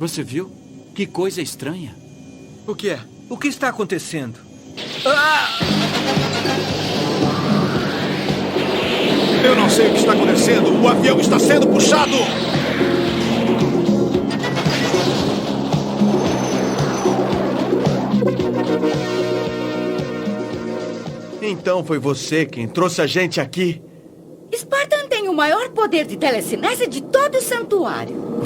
Você viu? Que coisa estranha. O que é? O que está acontecendo? Eu não sei o que está acontecendo. O avião está sendo puxado. Então foi você quem trouxe a gente aqui? Spartan tem o maior poder de telecinese de todo o santuário.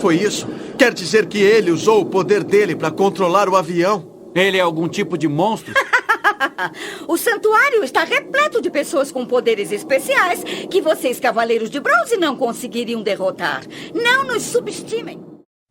Foi isso? Quer dizer que ele usou o poder dele para controlar o avião? Ele é algum tipo de monstro? O santuário está repleto de pessoas com poderes especiais que vocês, cavaleiros de bronze, não conseguiriam derrotar. Não nos subestimem.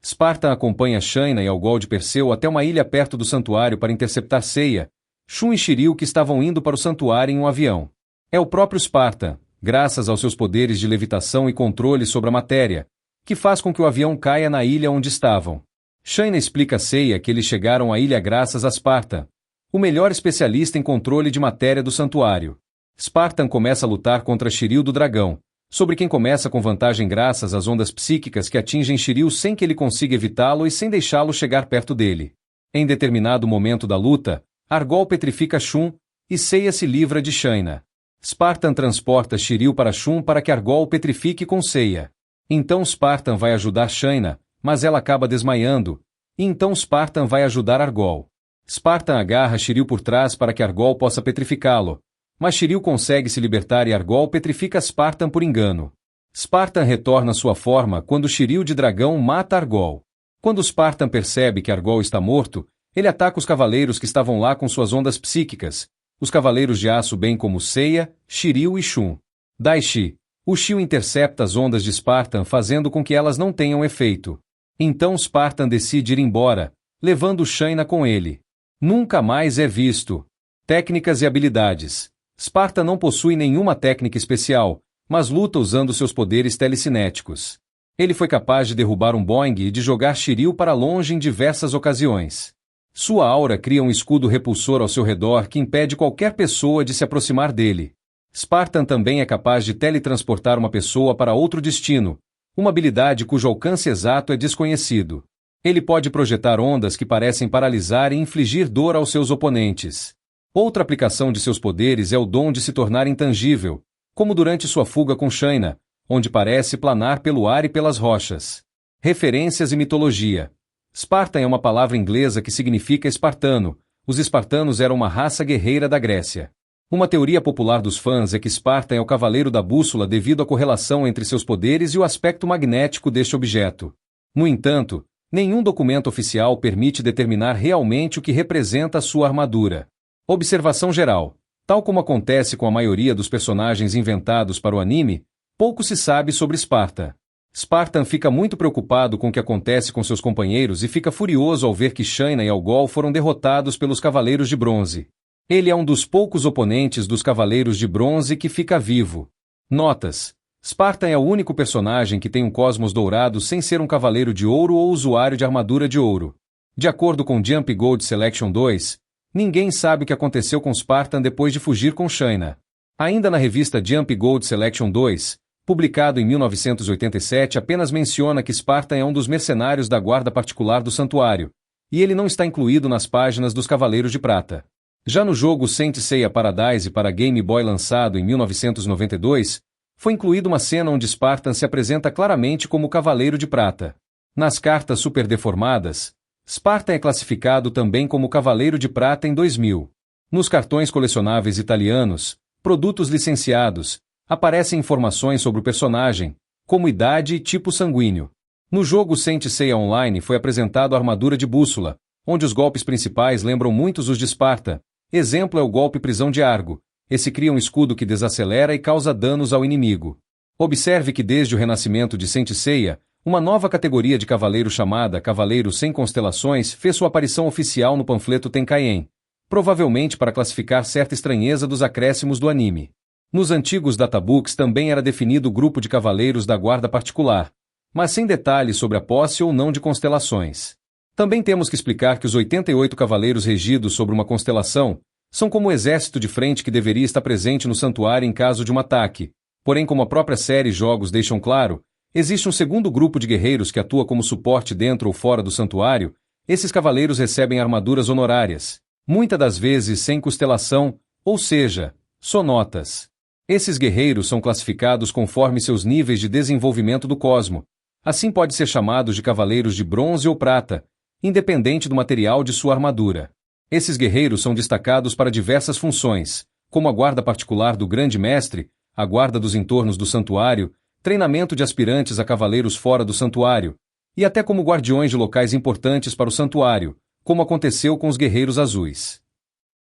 Spartan acompanha Shayna e Algol de Perseu até uma ilha perto do santuário para interceptar Seiya, Shun e Shiryu, que estavam indo para o santuário em um avião. É o próprio Spartan, graças aos seus poderes de levitação e controle sobre a matéria, que faz com que o avião caia na ilha onde estavam. Shayna explica a Seiya que eles chegaram à ilha graças a Spartan, o melhor especialista em controle de matéria do santuário. Spartan começa a lutar contra Shiryu do dragão, sobre quem começa com vantagem graças às ondas psíquicas que atingem Shiryu sem que ele consiga evitá-lo e sem deixá-lo chegar perto dele. Em determinado momento da luta, Argol petrifica Shun e Seiya se livra de Shayna. Spartan transporta Shiryu para Shun para que Argol petrifique com Seiya. Então Spartan vai ajudar Shayna, mas ela acaba desmaiando, e então Spartan vai ajudar Argol. Spartan agarra Shiryu por trás para que Argol possa petrificá-lo, mas Shiryu consegue se libertar e Argol petrifica Spartan por engano. Spartan retorna à sua forma quando Shiryu de dragão mata Argol. Quando Spartan percebe que Argol está morto, ele ataca os cavaleiros que estavam lá com suas ondas psíquicas, os cavaleiros de aço bem como Seiya, Shiryu e Shun. Daishi, o Shio intercepta as ondas de Spartan fazendo com que elas não tenham efeito. Então Spartan decide ir embora, levando Shayna com ele. Nunca mais é visto. Técnicas e habilidades. Spartan não possui nenhuma técnica especial, mas luta usando seus poderes telecinéticos. Ele foi capaz de derrubar um Boeing e de jogar Shiryu para longe em diversas ocasiões. Sua aura cria um escudo repulsor ao seu redor que impede qualquer pessoa de se aproximar dele. Spartan também é capaz de teletransportar uma pessoa para outro destino, uma habilidade cujo alcance exato é desconhecido. Ele pode projetar ondas que parecem paralisar e infligir dor aos seus oponentes. Outra aplicação de seus poderes é o dom de se tornar intangível, como durante sua fuga com Shayna, onde parece planar pelo ar e pelas rochas. Referências e mitologia. Spartan é uma palavra inglesa que significa espartano. Os espartanos eram uma raça guerreira da Grécia. Uma teoria popular dos fãs é que Spartan é o cavaleiro da bússola devido à correlação entre seus poderes e o aspecto magnético deste objeto. No entanto, nenhum documento oficial permite determinar realmente o que representa a sua armadura. Observação geral. Tal como acontece com a maioria dos personagens inventados para o anime, pouco se sabe sobre Spartan. Spartan fica muito preocupado com o que acontece com seus companheiros e fica furioso ao ver que Shayna e Algol foram derrotados pelos Cavaleiros de Bronze. Ele é um dos poucos oponentes dos Cavaleiros de Bronze que fica vivo. Notas. Spartan é o único personagem que tem um cosmos dourado sem ser um Cavaleiro de Ouro ou usuário de armadura de ouro. De acordo com Jump Gold Selection 2, ninguém sabe o que aconteceu com Spartan depois de fugir com Shayna. Ainda na revista Jump Gold Selection 2, publicado em 1987, apenas menciona que Spartan é um dos mercenários da guarda particular do santuário, e ele não está incluído nas páginas dos Cavaleiros de Prata. Já no jogo Saint Seiya Paradise para Game Boy lançado em 1992, foi incluída uma cena onde Spartan se apresenta claramente como Cavaleiro de Prata. Nas cartas super deformadas, Spartan é classificado também como Cavaleiro de Prata em 2000. Nos cartões colecionáveis italianos, produtos licenciados, aparecem informações sobre o personagem, como idade e tipo sanguíneo. No jogo Saint Seiya Online foi apresentado a armadura de bússola, onde os golpes principais lembram muitos os de Sparta. Exemplo é o golpe Prisão de Argo. Esse cria um escudo que desacelera e causa danos ao inimigo. Observe que desde o renascimento de Saint Seiya, uma nova categoria de cavaleiro chamada Cavaleiro Sem Constelações fez sua aparição oficial no panfleto Tenkaien, provavelmente para classificar certa estranheza dos acréscimos do anime. Nos antigos databooks também era definido o grupo de cavaleiros da guarda particular, mas sem detalhes sobre a posse ou não de constelações. Também temos que explicar que os 88 cavaleiros regidos sobre uma constelação são como o exército de frente que deveria estar presente no santuário em caso de um ataque, porém como a própria série e jogos deixam claro, Existe um segundo grupo de guerreiros que atua como suporte dentro ou fora do santuário. Esses cavaleiros recebem armaduras honorárias, muitas das vezes sem constelação, ou seja, sonotas. Esses guerreiros são classificados conforme seus níveis de desenvolvimento do cosmo. Assim pode ser chamados de cavaleiros de bronze ou prata, independente do material de sua armadura. Esses guerreiros são destacados para diversas funções, como a guarda particular do grande mestre, a guarda dos entornos do santuário, treinamento de aspirantes a cavaleiros fora do santuário, e até como guardiões de locais importantes para o santuário, como aconteceu com os guerreiros azuis.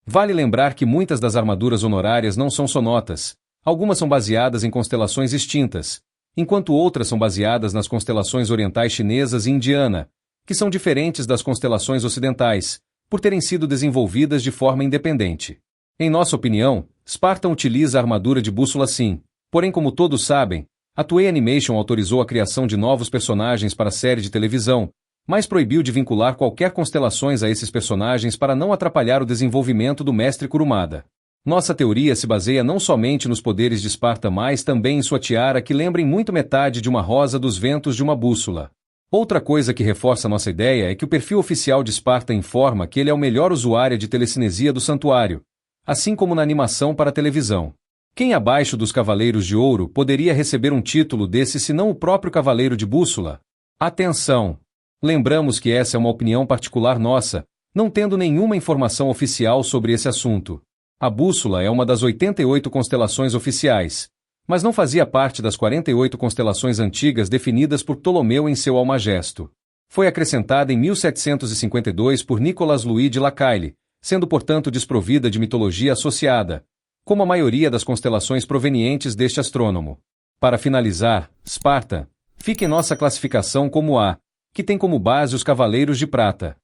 Vale lembrar que muitas das armaduras honorárias não são sonotas, algumas são baseadas em constelações extintas, enquanto outras são baseadas nas constelações orientais chinesas e indiana, que são diferentes das constelações ocidentais, por terem sido desenvolvidas de forma independente. Em nossa opinião, Spartan utiliza a armadura de bússola sim, porém como todos sabem, a Toei Animation autorizou a criação de novos personagens para a série de televisão, mas proibiu de vincular qualquer constelações a esses personagens para não atrapalhar o desenvolvimento do mestre Kurumada. Nossa teoria se baseia não somente nos poderes de Spartan, mas também em sua tiara que lembrem muito metade de uma rosa dos ventos de uma bússola. Outra coisa que reforça nossa ideia é que o perfil oficial de Spartan informa que ele é o melhor usuário de telecinesia do santuário, assim como na animação para a televisão. Quem abaixo dos Cavaleiros de Ouro poderia receber um título desse senão o próprio Cavaleiro de Bússola? Atenção! Lembramos que essa é uma opinião particular nossa, não tendo nenhuma informação oficial sobre esse assunto. A bússola é uma das 88 constelações oficiais, mas não fazia parte das 48 constelações antigas definidas por Ptolomeu em seu Almagesto. Foi acrescentada em 1752 por Nicolas Louis de Lacaille, sendo portanto desprovida de mitologia associada, como a maioria das constelações provenientes deste astrônomo. Para finalizar, Sparta fica em nossa classificação como A, que tem como base os Cavaleiros de Prata.